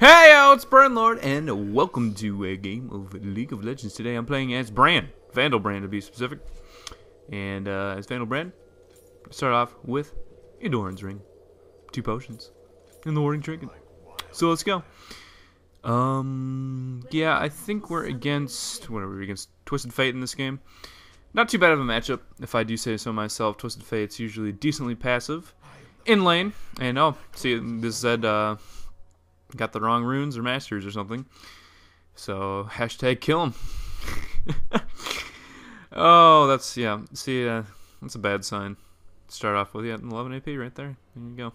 Hey, yo, it's Lord, and welcome to a game of League of Legends. Today I'm playing as Brand, Vandal Brand to be specific. And as Vandal Brand, start off with a Doran's Ring, 2 potions, and the Warning Trinket. So let's go. Yeah, I think we're against, what are we against? Twisted Fate in this game. Not too bad of a matchup, if I do say so myself. Twisted Fate's usually decently passive in lane, and oh, see, this said, got the wrong runes or masters or something. So, hashtag kill him. Oh, that's, yeah. See, that's a bad sign. Start off with, 11 AP right there. There you go.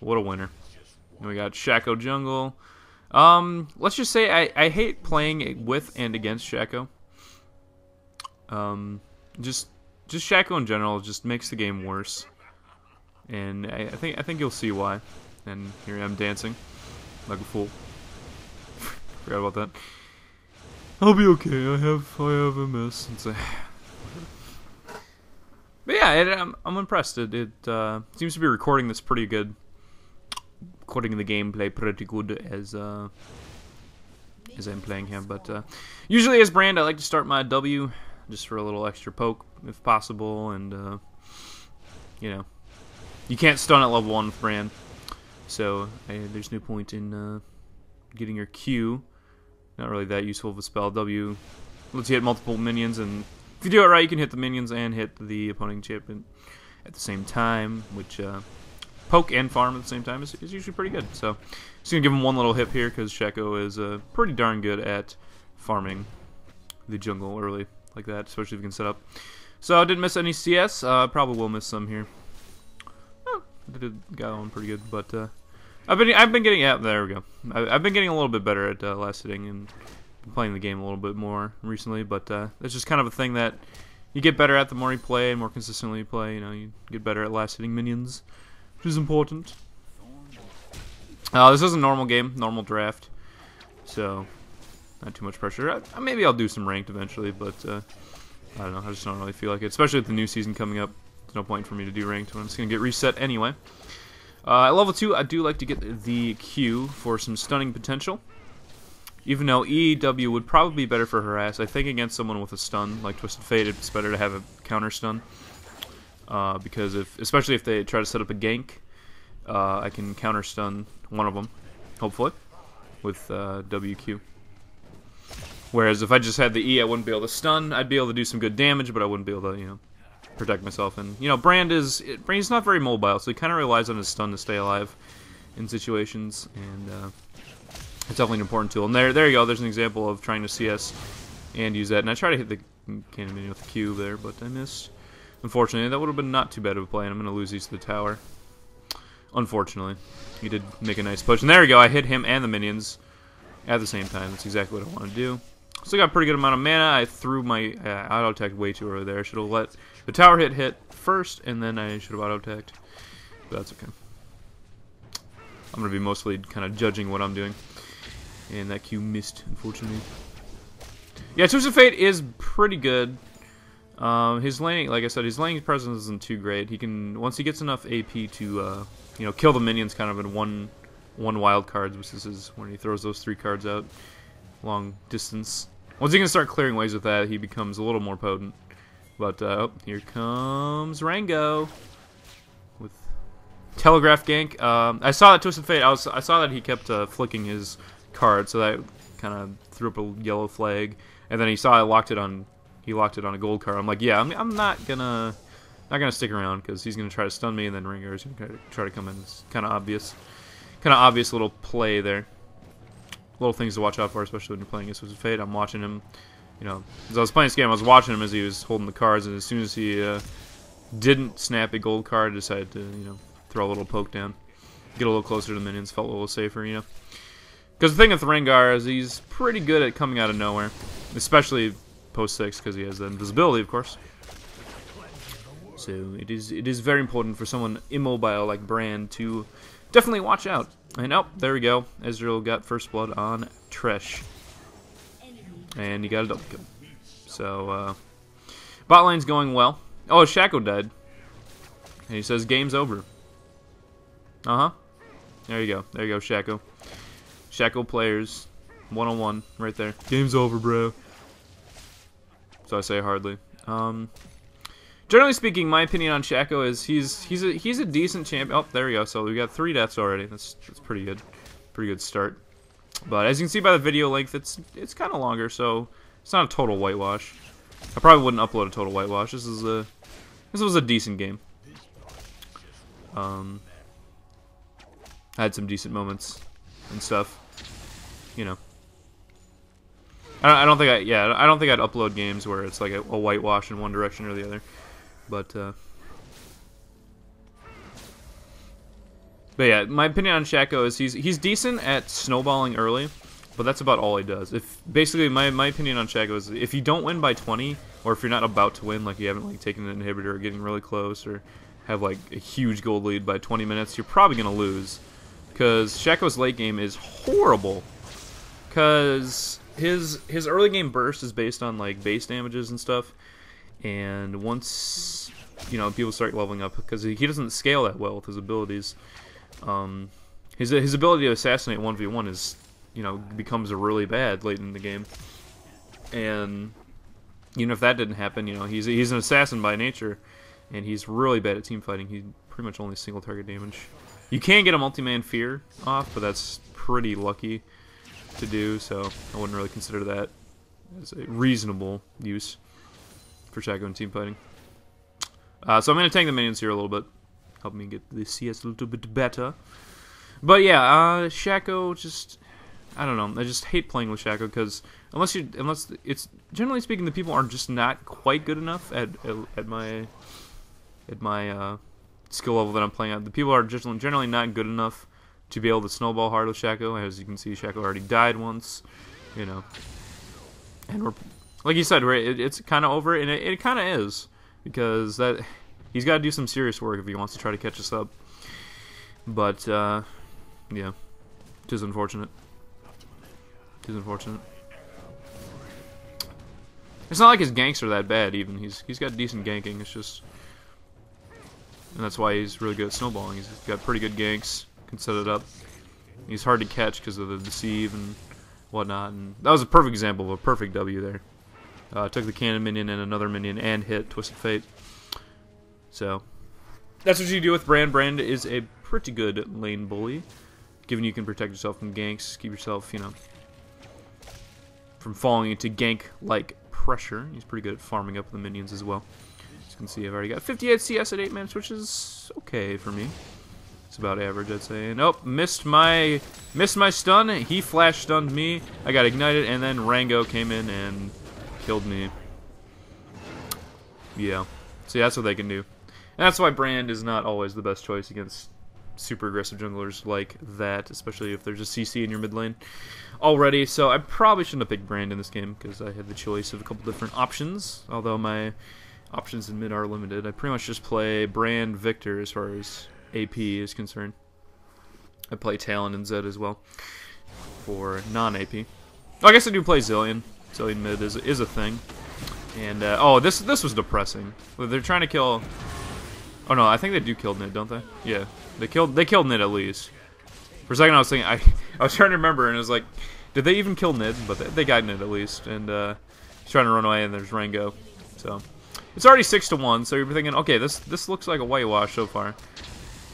What a winner. And we got Shaco jungle. Let's just say I hate playing with and against Shaco. Just Shaco in general just makes the game worse. And I think you'll see why. And here I am dancing like a fool. Forgot about that. I'll be okay. I have MS. But yeah, I'm impressed. It seems to be recording this pretty good. Recording the gameplay pretty good as I'm playing him. But usually as Brand, I like to start my W just for a little extra poke if possible, and you know, you can't stun at level 1 with Brand. So, there's no point in getting your Q. Not really that useful of a spell. W lets you hit multiple minions, and if you do it right, you can hit the minions and hit the opposing champion at the same time, which poke and farm at the same time is usually pretty good. So, just going to give him one little hip here, because Shaco is pretty darn good at farming the jungle early like that, especially if you can set up. So, I didn't miss any CS. Probably will miss some here. Got on pretty good, but I've been getting there we go. I've been getting a little bit better at last hitting and playing the game a little bit more recently, but it's just kind of a thing that you get better at the more you play and more consistently you play. You know, you get better at last hitting minions, which is important. This is a normal game, normal draft, so not too much pressure. Maybe I'll do some ranked eventually, but I don't know. I just don't really feel like it, especially with the new season coming up. There's no point for me to do ranked when I'm just going to get reset anyway. At level 2, I do like to get the Q for some stunning potential. Even though EW would probably be better for harass. I think against someone with a stun, like Twisted Fate, it's better to have a counter stun. Because especially if they try to set up a gank, I can counter stun one of them, hopefully, with WQ. Whereas if I just had the E, I wouldn't be able to stun. I'd be able to do some good damage, but I wouldn't be able to, you know, protect myself. And you know, Brand's not very mobile, so he kind of relies on his stun to stay alive in situations, and it's definitely an important tool. And there you go. There's an example of trying to CS and use that. And I tried to hit the cannon minion with the Q there, but I missed. Unfortunately, that would have been not too bad of a play, and I'm going to lose these to the tower. Unfortunately, he did make a nice push. And there you go. I hit him and the minions at the same time. That's exactly what I want to do. Still got a pretty good amount of mana. I threw my auto-attack way too early there. I should have let the tower hit first, and then I should have auto-attacked. But that's okay. I'm going to be mostly kind of judging what I'm doing. And that Q missed, unfortunately. Yeah, Twisted Fate is pretty good. His laning, like I said, his laning presence isn't too great. He can, once he gets enough AP to, you know, kill the minions kind of in one wild card, which is when he throws those 3 cards out long distance. Once he can start clearing ways with that, he becomes a little more potent. But, oh, here comes Rango with Telegraph Gank. I saw that Twisted Fate. I saw that he kept flicking his card, so that kind of threw up a yellow flag. And then he saw I locked it on. He locked it on a gold card. I'm like, yeah, I'm not gonna stick around because he's gonna try to stun me, and then Rango is gonna try to come in. It's kind of obvious little play there. Little things to watch out for, especially when you're playing against Twisted Fate. I'm watching him, you know, as I was playing this game, I was watching him as he was holding the cards, and as soon as he didn't snap a gold card, I decided to, you know, throw a little poke down, get a little closer to the minions, felt a little safer, you know. Because the thing with Rengar is he's pretty good at coming out of nowhere, especially post 6, because he has the invisibility, of course. So it is very important for someone immobile like Brand to definitely watch out. And oh, there we go. Ezreal got first blood on Tresh. And he got a double kill. So, bot lane's going well. Oh, Shaco died. And he says game's over. Uh-huh. There you go. There you go, Shaco. Shaco players, 1-on-1 right there. Game's over, bro. So I say hardly. Generally speaking, my opinion on Shaco is he's a decent champion. Oh, there we go. So we got 3 deaths already. That's pretty good. Pretty good start. But as you can see by the video length, it's kind of longer, so it's not a total whitewash. I probably wouldn't upload a total whitewash. This was a decent game. I had some decent moments and stuff. You know. I don't think I'd upload games where it's like a whitewash in one direction or the other. But yeah, my opinion on Shaco is he's decent at snowballing early, but that's about all he does. Basically my opinion on Shaco is if you don't win by 20, or if you're not about to win, like you haven't like taken an inhibitor or getting really close, or have like a huge gold lead by 20 minutes, you're probably gonna lose. Because Shaco's late game is horrible. Because his early game burst is based on like base damages and stuff, and once people start leveling up, because he doesn't scale that well with his abilities. His ability to assassinate 1v1 is becomes really bad late in the game, and even if that didn't happen, he's an assassin by nature, and he's really bad at team fighting. He pretty much only single target damage. You can get a multi-man fear off, but that's pretty lucky to do, so I wouldn't really consider that as a reasonable use for Shaco in team fighting. So I'm going to tank the minions here a little bit, help me get the CS a little bit better. But yeah, Shaco, just I don't know. I just hate playing with Shaco because unless it's generally speaking, the people are just not quite good enough at my skill level that I'm playing at. The people are just generally not good enough to be able to snowball hard with Shaco. As you can see, Shaco already died once, and we're like you said, it's kind of over, and it kind of is, because he's got to do some serious work if he wants to try to catch us up. But yeah, it is unfortunate. It is unfortunate. It's not like his ganks are that bad. Even he's got decent ganking. It's just, and that's why he's really good at snowballing. He's got pretty good ganks. Can set it up. He's hard to catch because of the deceive and whatnot. And that was a perfect example of a perfect W there. Took the cannon minion and another minion and hit Twisted Fate. So that's what you do with Brand. Brand is a pretty good lane bully, given you can protect yourself from ganks, keep yourself, from falling into gank-like pressure. He's pretty good at farming up the minions as well. As you can see, I've already got 58 CS at 8 minutes, which is okay for me. It's about average, I'd say. Nope, missed my stun. He flash stunned me. I got ignited, and then Rango came in and killed me. Yeah. See, that's what they can do. And that's why Brand is not always the best choice against super aggressive junglers like that, especially if there's a CC in your mid lane already. So I probably shouldn't have picked Brand in this game because I had the choice of a couple different options, although my options in mid are limited. I pretty much just play Brand Victor as far as AP is concerned. I play Talon and Zed as well for non-AP. Oh, I guess I do play Zillion. Zillion mid is a thing. And oh, this was depressing. They're trying to kill. Oh no, I think they do kill Nid, don't they? Yeah, they killed Nid at least. For a second, I was thinking I was trying to remember, and it was like, did they even kill Nid? But they got Nid at least, and he's trying to run away, and there's Rango. So it's already 6-1. So you're thinking, okay, this looks like a whitewash so far.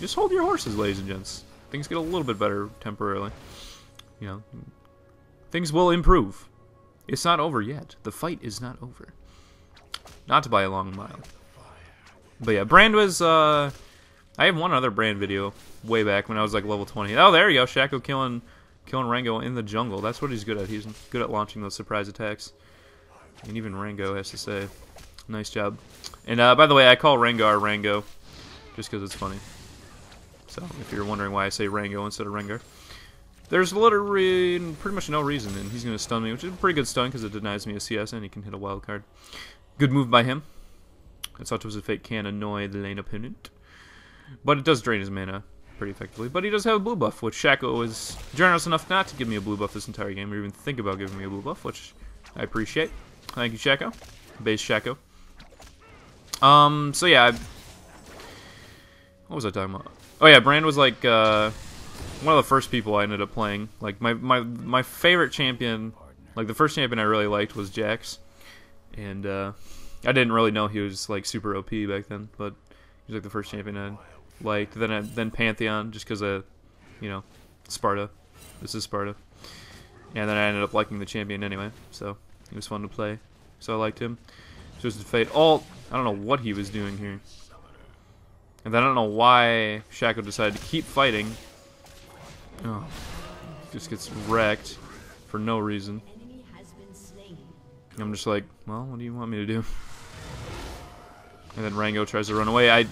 Just hold your horses, ladies and gents. Things get a little bit better temporarily. Things will improve. It's not over yet. The fight is not over. Not by a long mile. But yeah, Brand was, I have one other Brand video way back when I was like level 20. Oh, there you go. Shaco killing Rango in the jungle. That's what he's good at. He's good at launching those surprise attacks. And even Rango has to say, nice job. And by the way, I call Rengar Rango just because it's funny. So if you're wondering why I say Rango instead of Rengar. There's literally pretty much no reason, and he's going to stun me, which is a pretty good stun because it denies me a CS and he can hit a wild card. Good move by him. I thought Twisted Fate can annoy the lane opponent, but it does drain his mana pretty effectively. But he does have a blue buff, which Shaco is generous enough not to give me a blue buff this entire game, or even think about giving me a blue buff, which I appreciate. Thank you, Shaco. Base Shaco. So yeah, what was I talking about? Oh yeah, Brand was like, one of the first people I ended up playing. Like my favorite champion, like the first champion I really liked was Jax, and I didn't really know he was like super OP back then, but he was like the first champion I liked. Then Pantheon, just because of, you know, Sparta. This is Sparta, and then I ended up liking the champion anyway, so he was fun to play, so I liked him. Twisted Fate ult. I don't know what he was doing here. And then I don't know why Shaco decided to keep fighting. Oh, just gets wrecked for no reason. I'm just like, well, what do you want me to do? And then Rango tries to run away. I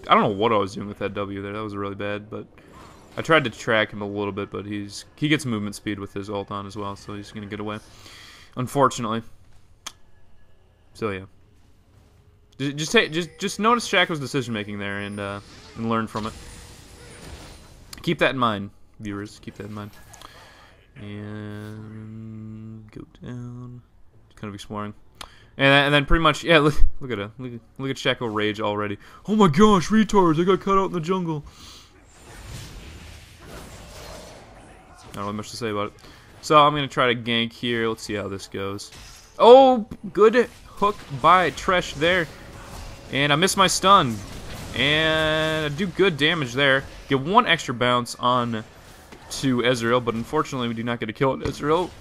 don't know what I was doing with that W there. That was really bad, but I tried to track him a little bit, but he gets movement speed with his ult on as well, so he's gonna get away. Unfortunately. So yeah. Just notice Shaco's decision making there and learn from it. Keep that in mind, viewers. Keep that in mind. And go down. Just kind of exploring. And then pretty much, yeah. Look at it. Look at Shaco rage already. Oh my gosh, retards! I got cut out in the jungle. I don't have much to say about it. So I'm gonna try to gank here. Let's see how this goes. Oh, good hook by Tresh there. And I miss my stun. And I do good damage there. Get one extra bounce on to Ezreal, but unfortunately we do not get a kill on Ezreal.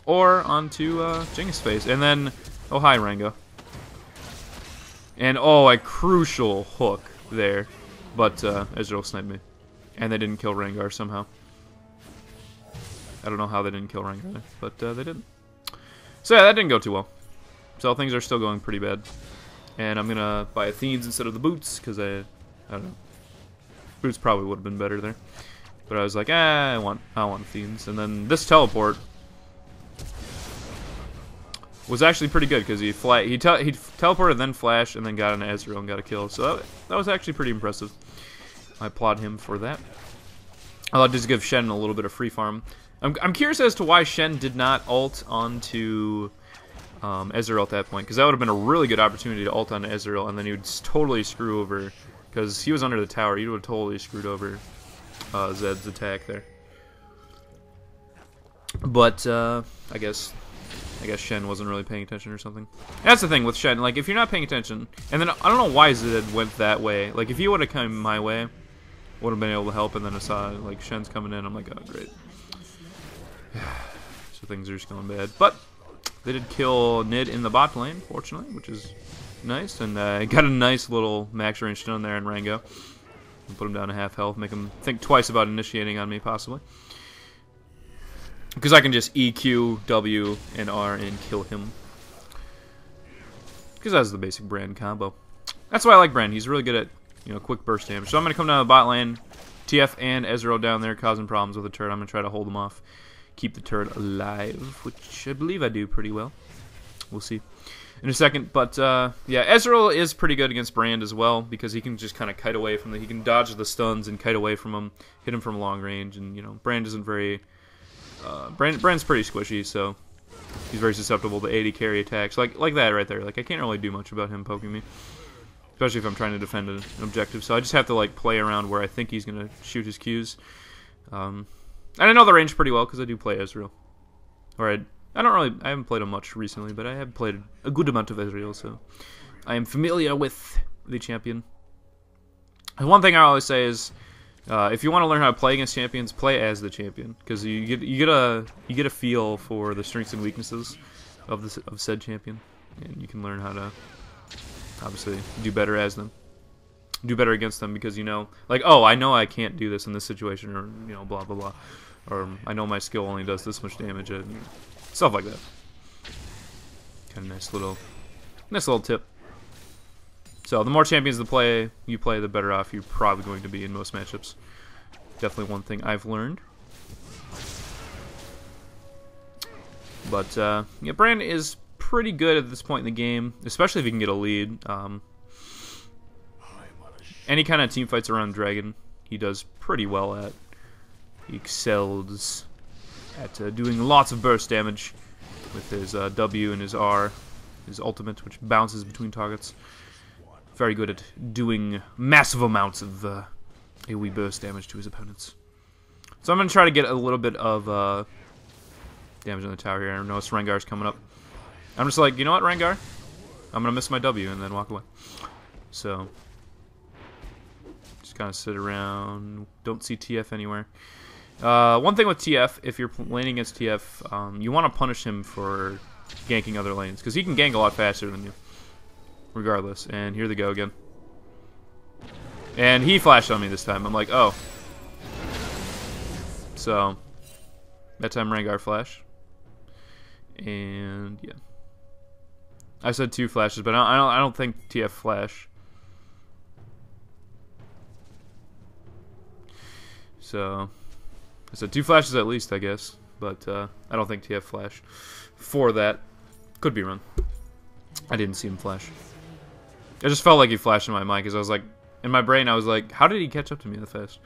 Or onto Jing's face. And then, oh hi Rango. And oh, a crucial hook there. But Ezreal sniped me. And they didn't kill Rengar somehow. I don't know how they didn't kill Rengar, but they didn't. So yeah, that didn't go too well. So things are still going pretty bad. And I'm gonna buy Athenes instead of the boots, because I don't know. Boots probably would have been better there. But I was like, I want Athenes. And then this teleport was actually pretty good, because he teleported, then flashed, and then got an Ezreal and got a kill. So that was actually pretty impressive. I applaud him for that. I'll just give Shen a little bit of free farm. I'm curious as to why Shen did not ult onto Ezreal at that point, because that would have been a really good opportunity to ult on Ezreal, and then he would totally screw over, because he was under the tower. He would have totally screwed over Zed's attack there. But I guess Shen wasn't really paying attention or something. And that's the thing with Shen, like if you're not paying attention, and then I don't know why Zed went that way. Like if he would have come my way, would have been able to help, and then I saw like Shen's coming in. I'm like, oh great. So things are just going bad, but they did kill Nid in the bot lane, fortunately, which is nice, and got a nice little max range stun there in Rango. Put him down to half health, make him think twice about initiating on me, possibly. Because I can just EQ, W, and R and kill him. Because that's the basic Brand combo. That's why I like Brand. He's really good at, you know, quick burst damage. So I'm going to come down the bot lane, TF and Ezreal down there causing problems with the turret. I'm going to try to hold them off. Keep the turret alive, which I believe I do pretty well. We'll see in a second. But yeah, Ezreal is pretty good against Brand as well, because he can just kind of kite away from he can dodge the stuns and kite away from him, hit him from long range, and you know, Brand isn't very Brand's pretty squishy, so he's very susceptible to 80 carry attacks like that right there. Like I can't really do much about him poking me, especially if I'm trying to defend an objective. So I just have to like play around where I think he's gonna shoot his Qs. And I know the range pretty well because I do play Ezreal. Or I haven't played him much recently, but I have played a good amount of Ezreal, so I am familiar with the champion. And one thing I always say is, if you want to learn how to play against champions, play as the champion, because you get a feel for the strengths and weaknesses of said champion, and you can learn how to obviously do better as them. Do better against them, because you know, like, oh, I know I can't do this in this situation, or you know, blah blah blah, or I know my skill only does this much damage, and stuff like that. Kind of nice little tip. So the more champions you play, the better off you're probably going to be in most matchups. Definitely one thing I've learned. But yeah, Brand is pretty good at this point in the game, especially if you can get a lead. Any kind of team fights around Dragon, he does pretty well at. He excels at doing lots of burst damage with his W and his R, his ultimate, which bounces between targets. Very good at doing massive amounts of AoE burst damage to his opponents. So I'm going to try to get a little bit of damage on the tower here. I notice Rengar's coming up. I'm just like, you know what, Rengar? I'm going to miss my W and then walk away. So, just kind of sit around. Don't see TF anywhere. One thing with TF, if you're laning against TF, you want to punish him for ganking other lanes. Because he can gank a lot faster than you. Regardless. And here they go again. And he flashed on me this time. I'm like, oh. So, that time Rengar flash. And, yeah. I said 2 flashes, but I don't think TF flash. So, I said 2 flashes at least, I guess. But I don't think TF flash for that. Could be wrong. I didn't see him flash. It just felt like he flashed in my mind because I was like, in my brain I was like, how did he catch up to me that fast?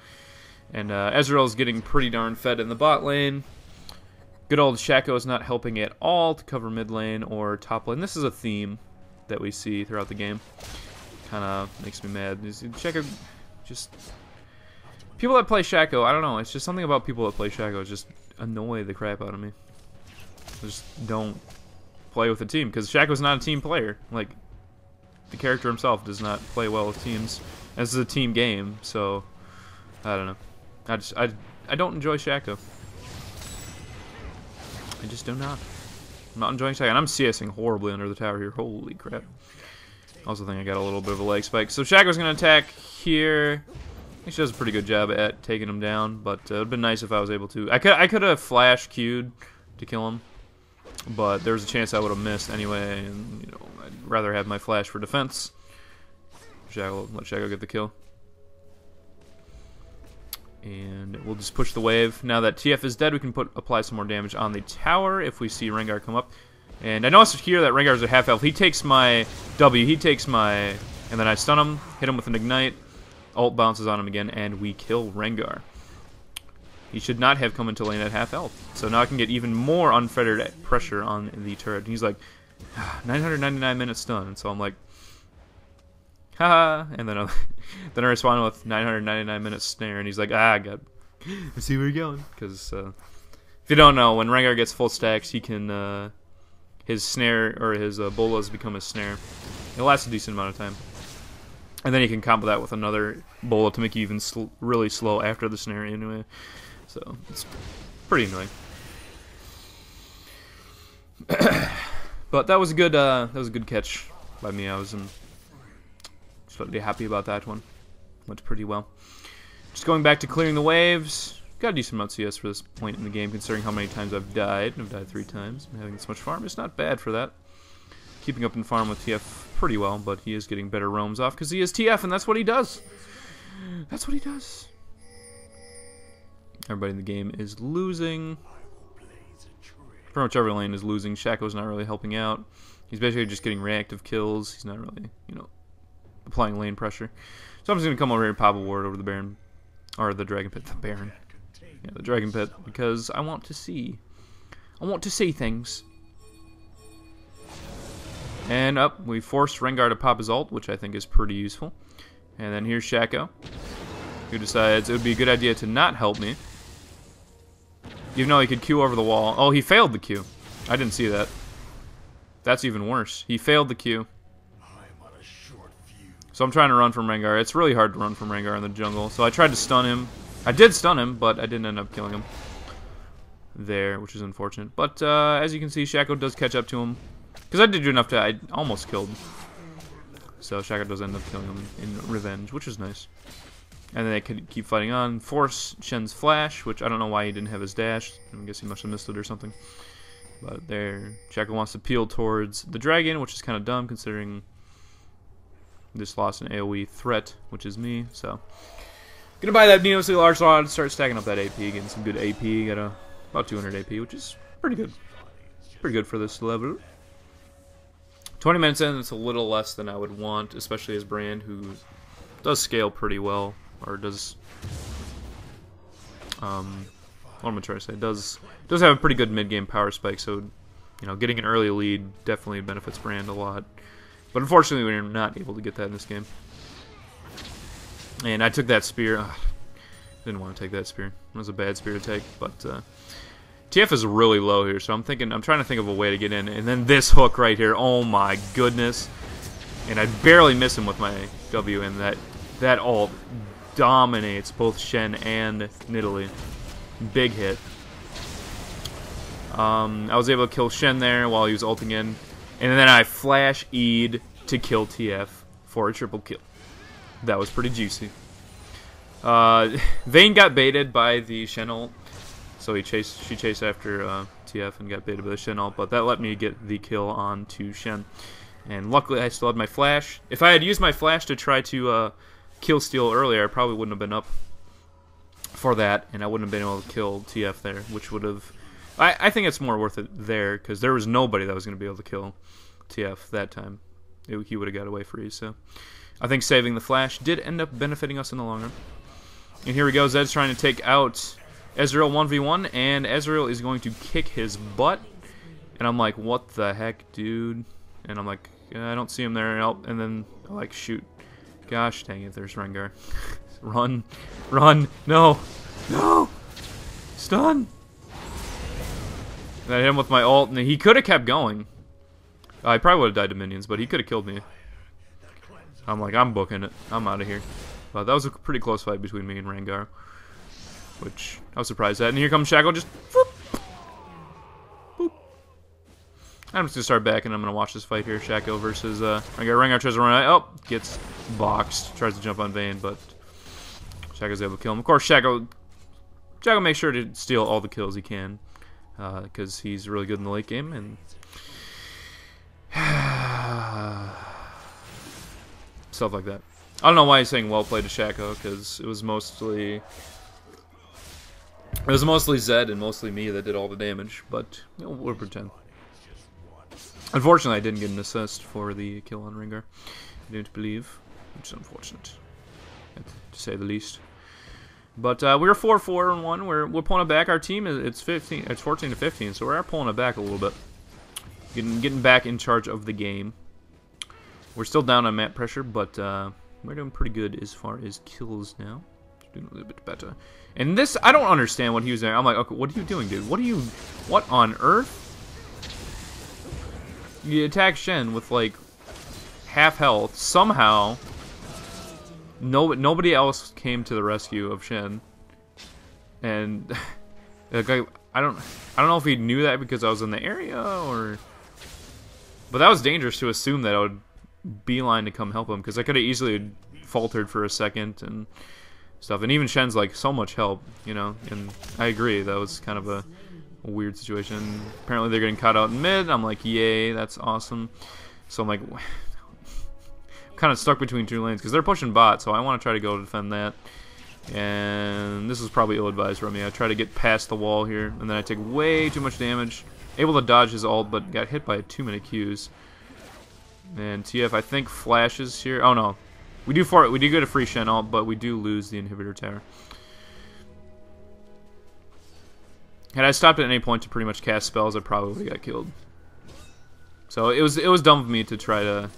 And Ezreal's getting pretty darn fed in the bot lane. Good old Shaco is not helping at all to cover mid lane or top lane. This is a theme that we see throughout the game. Kind of makes me mad. Shaco just... People that play Shaco, I don't know. It's just something about people that play Shaco just annoy the crap out of me. Just don't play with a team because Shaco's not a team player. Like, the character himself does not play well with teams. And this is a team game, so I don't know. I don't enjoy Shaco. I just do not. I'm not enjoying Shaco. And I'm CSing horribly under the tower here. Holy crap. I also think I got a little bit of a leg spike. So Shaco's going to attack here. I think she does a pretty good job at taking him down, but it would have been nice if I was able to. I could have flash Q'd to kill him, but there was a chance I would have missed anyway, and you know, I'd rather have my flash for defense. Let Shaco get the kill. And we'll just push the wave. Now that TF is dead, we can apply some more damage on the tower if we see Rengar come up. And I noticed here that Rengar's at half health. He takes my W, he takes my... And then I stun him, hit him with an ignite. Ult bounces on him again, and we kill Rengar. He should not have come into lane at half health. So now I can get even more unfettered pressure on the turret. And he's like, 999 minutes stun. And so I'm like, haha. And then I respond with 999 minutes snare. And he's like, God. Let's see where you're going. Because if you don't know, when Rengar gets full stacks, he can, his snare, or his bolas become a snare. It lasts a decent amount of time. And then you can combo that with another bola to make you even really slow after the snare anyway. So it's pretty annoying. But that was a good catch by me. I was pretty happy about that one. Went pretty well. Just going back to clearing the waves. Got a decent amount of CS for this point in the game, considering how many times I've died. I've died 3 times. I'm having this much farm. It's not bad for that. Keeping up in farm with TF pretty well, but he is getting better roams off because he is TF, and that's what he does. That's what he does. Everybody in the game is losing. Pretty much every lane is losing. Shaco's not really helping out. He's basically just getting reactive kills. He's not really, you know, applying lane pressure. So I'm just going to come over here and pop a ward over the Baron. Or the Dragon Pit. The Baron. Yeah, the Dragon Pit. Because I want to see. I want to see things. And up, we forced Rengar to pop his ult, which I think is pretty useful. And then here's Shaco, who decides it would be a good idea to not help me. Even though he could Q over the wall. Oh, he failed the Q. I didn't see that. That's even worse. He failed the Q. So I'm trying to run from Rengar. It's really hard to run from Rengar in the jungle. So I tried to stun him. I did stun him, but I didn't end up killing him there, which is unfortunate. But as you can see, Shaco does catch up to him. Because I did do enough to... I almost killed him. So Shaco does end up killing him in revenge, which is nice. And then they could keep fighting on. Force Shen's flash, which I don't know why he didn't have his dash. I guess he must have missed it or something. But there, Shaco wants to peel towards the dragon, which is kind of dumb considering this lost an AoE threat, which is me. So, gonna buy that needlessly large slot, start stacking up that AP, getting some good AP. Got about 200 AP, which is pretty good. Pretty good for this level. 20 minutes in, it's a little less than I would want, especially as Brand, who does scale pretty well, or does, what am I trying to say? Does have a pretty good mid-game power spike, so, you know, getting an early lead definitely benefits Brand a lot. But unfortunately, we're not able to get that in this game. And I took that spear. Didn't want to take that spear. It was a bad spear to take, but TF is really low here, so I'm trying to think of a way to get in. And then this hook right here, oh my goodness. And I barely miss him with my W, and that ult dominates both Shen and Nidalee. Big hit. I was able to kill Shen there while he was ulting in. And then I flash E'd to kill TF for a triple kill. That was pretty juicy. Vayne got baited by the Shen ult, so she chased after TF and got baited by the Shen ult, but that let me get the kill on to Shen. And luckily I still had my flash. If I had used my flash to try to kill steal earlier, I probably wouldn't have been up for that, and I wouldn't have been able to kill TF there, which would have... I think it's more worth it there, because there was nobody that was going to be able to kill TF that time. He would have got away free, so... I think saving the flash did end up benefiting us in the long run. And here we go, Zed's trying to take out Ezreal 1v1, and Ezreal is going to kick his butt. And I'm like, what the heck, dude? And I'm like, I don't see him there. And then I'm like, shoot. Gosh dang it, there's Rengar. Run. Run. No. No. Stun. And I hit him with my ult, and he could have kept going. I probably would have died to minions, but he could have killed me. I'm like, I'm booking it. I'm out of here. But that was a pretty close fight between me and Rengar, which I was surprised at. And here comes Shaco, just whoop, boop. I'm just gonna start back, and I'm gonna watch this fight here. Shaco versus Rengar. Rengar tries to run out. Oh, gets boxed. Tries to jump on Vayne, but Shaco's able to kill him. Of course, Shaco makes sure to steal all the kills he can, because he's really good in the late game. And stuff like that. I don't know why he's saying well played to Shaco, because it was mostly Zed and mostly me that did all the damage, but you know, we'll pretend. Unfortunately, I didn't get an assist for the kill on Rengar. I didn't believe, which is unfortunate, to say the least. But we're 4-4-1. We're pulling it back. Our team it's 14 to 15, so we're pulling it back a little bit, getting back in charge of the game. We're still down on map pressure, but we're doing pretty good as far as kills now. Doing a little bit better. And this, I don't understand what he was doing. I'm like, okay, what are you doing, dude? What on earth? You attack Shen with like half health. Somehow, nobody else came to the rescue of Shen. And like, I don't know if he knew that because I was in the area or. But that was dangerous to assume that I would beeline to come help him, because I could have easily faltered for a second and stuff. And even Shen's like so much help, you know. And I agree, that was kind of a weird situation. Apparently they're getting caught out in mid. I'm like, yay, that's awesome. So I'm like, kind of stuck between two lanes because they're pushing bot, so I want to try to go defend that. And this is probably ill-advised from me. I try to get past the wall here, and then I take way too much damage. Able to dodge his ult, but got hit by too many Qs. And TF, I think, flashes here. Oh no, we do get a free Shen ult, but we do lose the inhibitor tower. Had I stopped at any point to pretty much cast spells, I probably would have got killed. So it was dumb of me to try to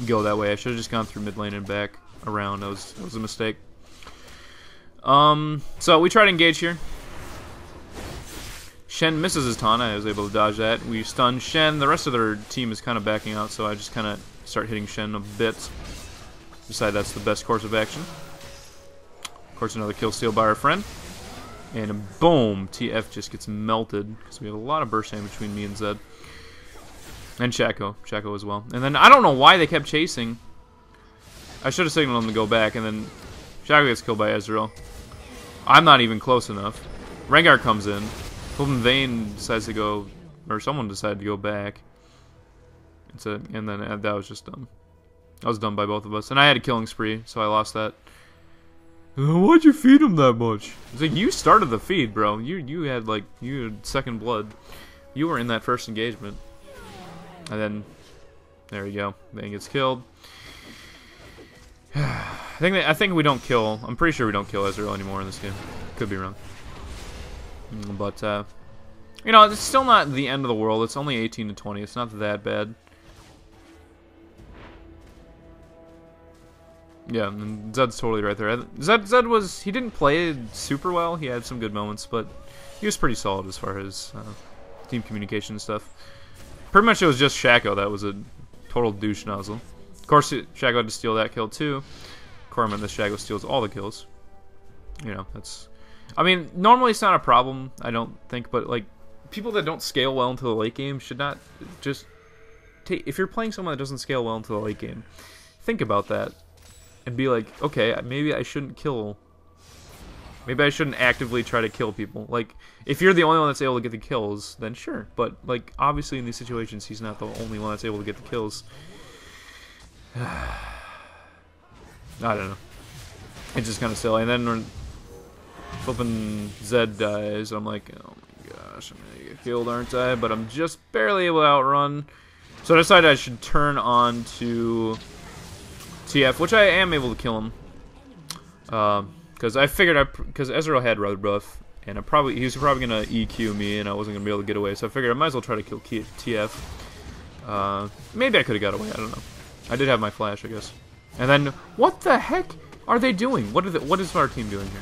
go that way. I should have just gone through mid lane and back around. That was a mistake. So we try to engage here. Shen misses his taunt. I was able to dodge that. We stun Shen. The rest of their team is kind of backing out, so I just kind of start hitting Shen a bit. Decide that's the best course of action. Of course, another kill steal by our friend. And boom, TF just gets melted, because we have a lot of burst time between me and Zed. And Shaco as well. And then I don't know why they kept chasing. I should have signaled them to go back, and then Shaco gets killed by Ezreal. I'm not even close enough. Rengar comes in. Hoping Vayne decides to go, or someone decided to go back. And then that was just dumb. I was done by both of us. And I had a killing spree, so I lost that. Why'd you feed him that much? It's like, you started the feed, bro. You had second blood. You were in that first engagement. And then, there you go. Vayne gets killed. I think we don't kill. I'm pretty sure we don't kill Ezreal anymore in this game. Could be wrong. But, you know, it's still not the end of the world. It's only 18 to 20. It's not that bad. Yeah, and Zed's totally right there. Zed was, he didn't play super well. He had some good moments, but he was pretty solid as far as team communication and stuff. Pretty much it was just Shaco that was a total douche nozzle. Of course, Shaco had to steal that kill too. Corman, the Shaco steals all the kills. You know, that's... I mean, normally it's not a problem, I don't think, but, like, people that don't scale well into the late game should not just... If you're playing someone that doesn't scale well into the late game, think about that. And be like, okay, maybe I shouldn't kill... Maybe I shouldn't actively try to kill people. Like, if you're the only one that's able to get the kills, then sure. But, like, obviously in these situations, he's not the only one that's able to get the kills. I don't know. It's just kind of silly. And then when flipping Zed dies, I'm like, oh my gosh, I'm going to get killed, aren't I? But I'm just barely able to outrun. So I decided I should turn on to TF, which I am able to kill him. Because I figured, because Ezreal had Road Buff, and he was probably going to EQ me, and I wasn't going to be able to get away. So I figured I might as well try to kill TF. Maybe I could have got away, I don't know. I did have my flash, I guess. And then, what the heck are they doing? What is our team doing here?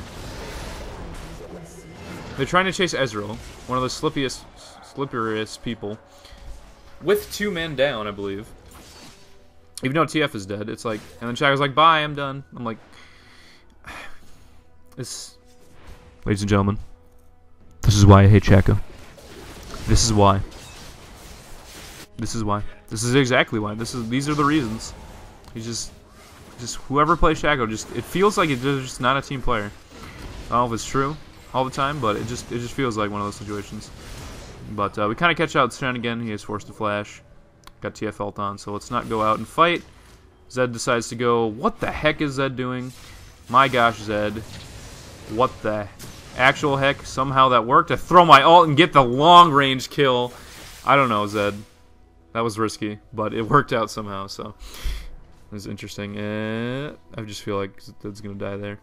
They're trying to chase Ezreal, one of the slipperiest people, with 2 men down, I believe. Even though TF is dead, it's like, and then Shaco's like, bye, I'm done. I'm like, this, ladies and gentlemen, this is why I hate Shaco. This is why. This is why. This is exactly why. These are the reasons. He's just whoever plays Shaco, it feels like it's just not a team player. I don't know if it's true all the time, but it just feels like one of those situations. But we kind of catch out Shen again. He is forced to flash. Got TF ult on, so let's not go out and fight. Zed decides to go. What the heck is Zed doing? My gosh, Zed. What the actual heck? Somehow that worked. I throw my ult and get the long range kill. I don't know, Zed. That was risky, but it worked out somehow, so it was interesting. I just feel like Zed's going to die there.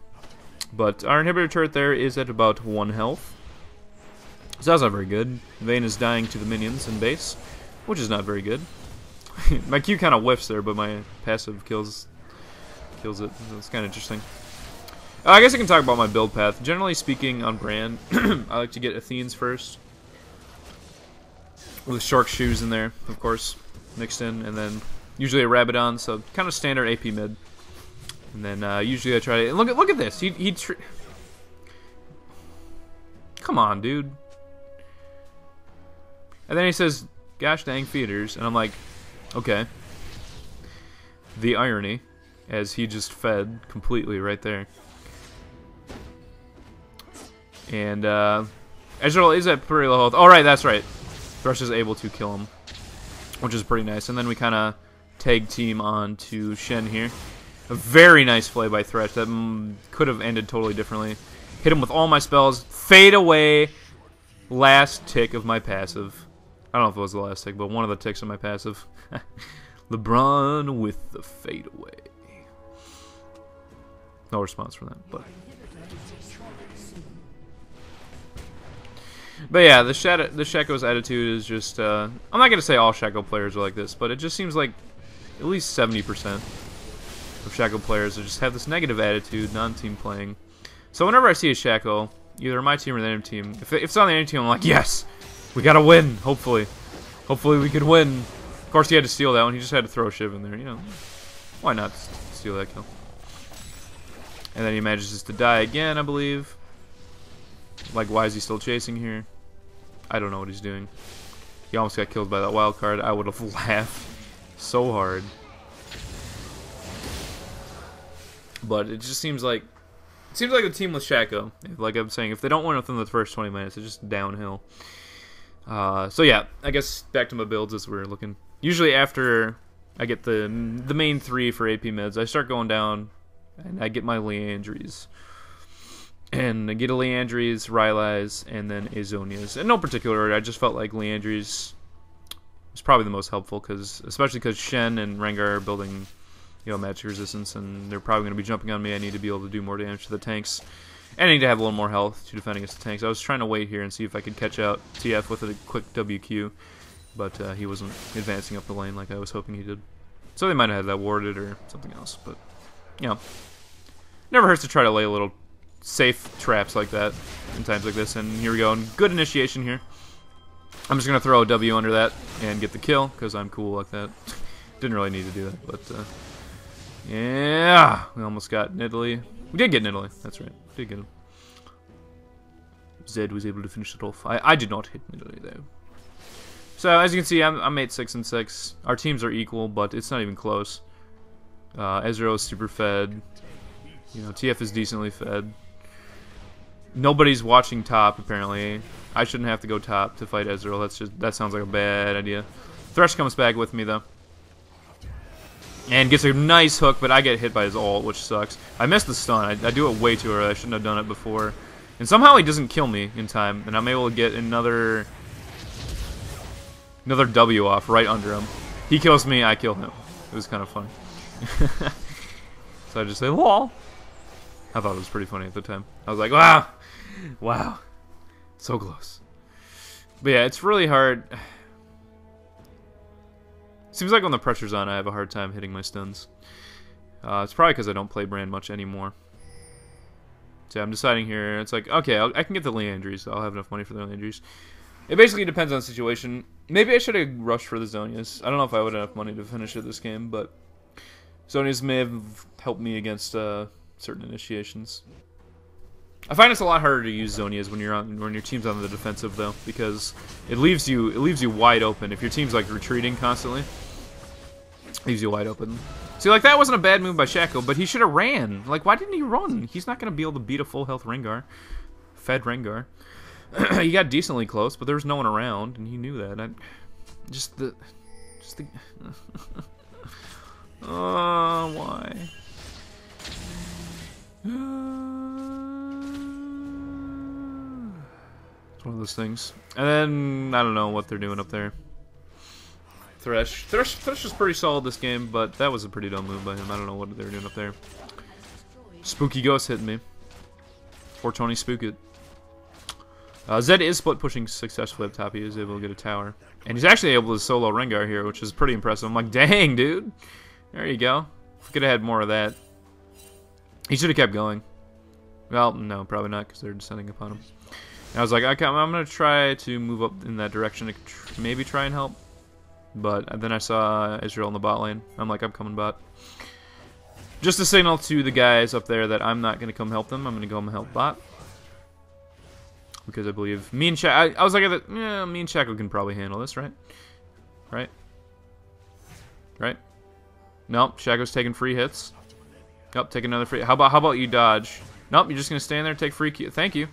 But our inhibitor turret there is at about 1 health. So that's not very good. Vayne is dying to the minions in base, which is not very good. My Q kind of whiffs there, but my passive kills it. It's kind of interesting. I guess I can talk about my build path. Generally speaking, on brand, I like to get Athenes first, with Shark Shoes in there, of course, mixed in, and then usually a Rabadon, so kind of standard AP mid. And then usually I try to look at this. Come on, dude. And then he says, "Gosh dang feeders," and I'm like, okay. The irony, as he just fed completely right there. And Ezreal is at pretty low health. Oh, right, that's right. Thresh is able to kill him, which is pretty nice. And then we kind of tag team on to Shen here. A very nice play by Thresh that could have ended totally differently. Hit him with all my spells. Fade away. Last tick of my passive. I don't know if it was the last tick, but one of the ticks of my passive. LeBron with the fade away. No response from that, but... But yeah, the Shaco's attitude is just, I'm not going to say all Shaco players are like this, but it just seems like at least 70% of Shaco players just have this negative attitude, non-team playing. So whenever I see a Shaco, either my team or the enemy team, if it's on the enemy team, I'm like, yes, we got to win, hopefully. Hopefully we could win. Of course he had to steal that one, he just had to throw a Shiv in there, you know. Why not steal that kill? And then he manages to die again, I believe. Like, why is he still chasing here? I don't know what he's doing. He almost got killed by that wild card. I would have laughed so hard. But it just seems like the team with Shaco, like I'm saying, if they don't win within the first 20 minutes, it's just downhill. So yeah, I guess back to my builds as we're looking. Usually after I get the main 3 for AP mids, I start going down and I get my Leandries. And I get a Leandries, Rylai's, and then Azonia's. In no particular order, I just felt like Leandries was probably the most helpful, especially because Shen and Rengar are building, you know, magic resistance, and they're probably going to be jumping on me. I need to be able to do more damage to the tanks. And I need to have a little more health to defend against the tanks. I was trying to wait here and see if I could catch out TF with a quick WQ, but he wasn't advancing up the lane like I was hoping he did. So they might have had that warded or something else, but you know, never hurts to try to lay a little safe traps like that in times like this. And here we go. And good initiation here. I'm just going to throw a W under that and get the kill, because I'm cool like that. Didn't really need to do that, but yeah, we almost got Nidalee. We did get Nidalee, that's right. We did get him. Zed was able to finish it off. I did not hit Nidalee, though. So, as you can see, I'm 8-6 and 6. Our teams are equal, but it's not even close. Ezreal is super fed. You know, TF is decently fed. Nobody's watching top, apparently. I shouldn't have to go top to fight Ezreal. That sounds like a bad idea. Thresh comes back with me, though. And gets a nice hook, but I get hit by his ult, which sucks. I missed the stun. I do it way too early. I shouldn't have done it before. And somehow he doesn't kill me in time, and I'm able to get another W off right under him. He kills me, I kill him. It was kind of funny. So I just say, lol. I thought it was pretty funny at the time. I was like, wow. Wow. So close. But yeah, it's really hard. Seems like when the pressure's on, I have a hard time hitting my stuns. It's probably because I don't play Brand much anymore. So I'm deciding here. It's like, okay, I can get the Leandries. So I'll have enough money for the Leandries. It basically depends on the situation. Maybe I should have rushed for the Zhonya's. I don't know if I would have enough money to finish it this game, but Zhonya's may have helped me against certain initiations. I find it's a lot harder to use Zhonya's when your team's on the defensive, though, because it leaves you wide open. If your team's like retreating constantly, it leaves you wide open. See, like, that wasn't a bad move by Shaco, but he should have ran. Like, why didn't he run? He's not gonna be able to beat a full health Rengar, fed Rengar. He got decently close, but there was no one around, and he knew that. Just the oh, why? It's one of those things. And then, I don't know what they're doing up there. Thresh was pretty solid this game, but that was a pretty dumb move by him. I don't know what they were doing up there. Spooky Ghost hitting me. 420 spook it. Zed is split pushing successfully up top. He is able to get a tower. And he's actually able to solo Rengar here, which is pretty impressive. I'm like, dang, dude. There you go. Could have had more of that. He should have kept going. Well, no, probably not, because they're descending upon him. And I was like, okay, I'm going to try to move up in that direction to maybe try and help. But then I saw Ezreal in the bot lane. I'm like, I'm coming bot. Just to signal to the guys up there that I'm not going to come help them. I'm going to go and help bot. Because I believe me and Shaco, I was like, yeah, me and Shaco can probably handle this, right? Right? Right? Nope, Shaco's taking free hits. Nope, take another free. How about you dodge? Nope, you're just gonna stand there and take free. Thank you.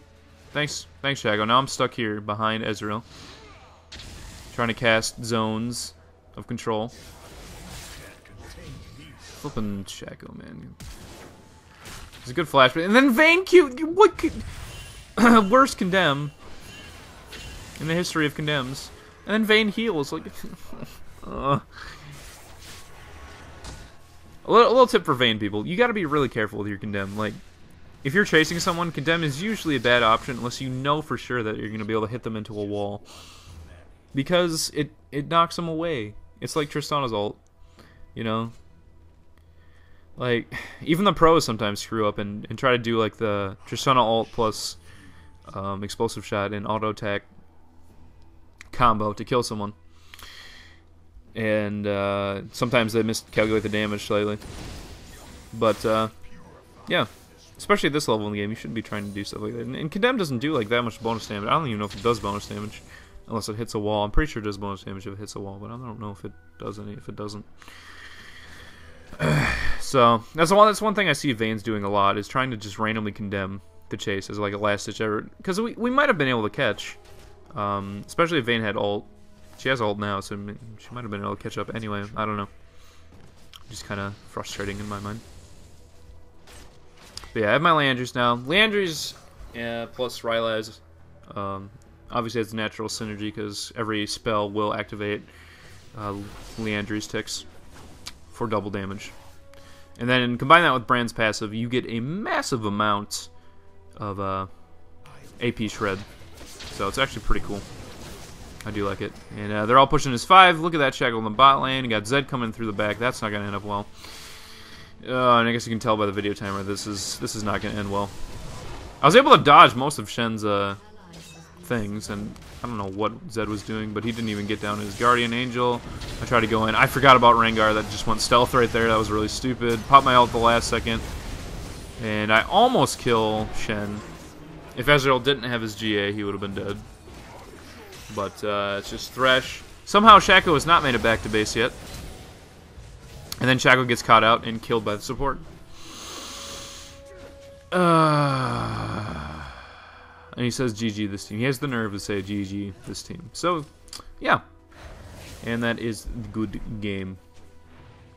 Thanks, Shaco. Now I'm stuck here behind Ezreal, trying to cast zones of control. Flipping Shaco, man. It's a good flash, and then Vayne Q. What could worst condemn in the history of condemns? And then Vayne heals like. A little tip for Vayne people: you got to be really careful with your condemn. Like, if you're chasing someone, condemn is usually a bad option unless you know for sure that you're going to be able to hit them into a wall, because it knocks them away. It's like Tristana's ult, you know. Like, even the pros sometimes screw up and try to do like the Tristana ult plus explosive shot and auto attack combo to kill someone. And sometimes they miscalculate the damage slightly. But, yeah. Especially at this level in the game, you shouldn't be trying to do stuff like that. And Condemn doesn't do like that much bonus damage. I don't even know if it does bonus damage. Unless it hits a wall. I'm pretty sure it does bonus damage if it hits a wall. But I don't know if it does any if it doesn't. So, that's one thing I see Vayne's doing a lot. Is trying to just randomly condemn the chase as like a last ditch effort. Because we might have been able to catch. Especially if Vayne had ult. She has ult now, so she might have been able to catch up anyway. I don't know. Just kind of frustrating in my mind. But yeah, I have my Leandries now. Leandries, yeah, plus Rylai's, obviously has natural synergy because every spell will activate Leandries ticks for double damage. And then combine that with Brand's passive, you get a massive amount of AP shred. So it's actually pretty cool. I do like it. And they're all pushing his 5. Look at that Shaco in the bot lane. You got Zed coming through the back. That's not going to end up well. And I guess you can tell by the video timer this is not going to end well. I was able to dodge most of Shen's things, and I don't know what Zed was doing, but he didn't even get down to his Guardian Angel. I tried to go in. I forgot about Rengar. That just went stealth right there. That was really stupid. Popped my ult the last second, and I almost kill Shen. If Ezreal didn't have his GA, he would have been dead. But it's just Thresh. Somehow Shaco has not made it back to base yet. And then Shaco gets caught out and killed by the support. And he says GG this team. He has the nerve to say GG this team. So, yeah. And that is the good game.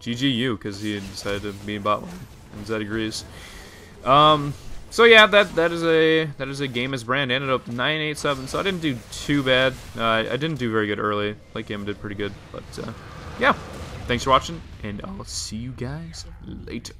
GGU, because he decided to be bot lane. And Zed agrees. So yeah, that is a game as Brand. Ended up 9-8-7, so I didn't do too bad. I didn't do very good early. Late game I did pretty good. But yeah. Thanks for watching, and I'll see you guys later.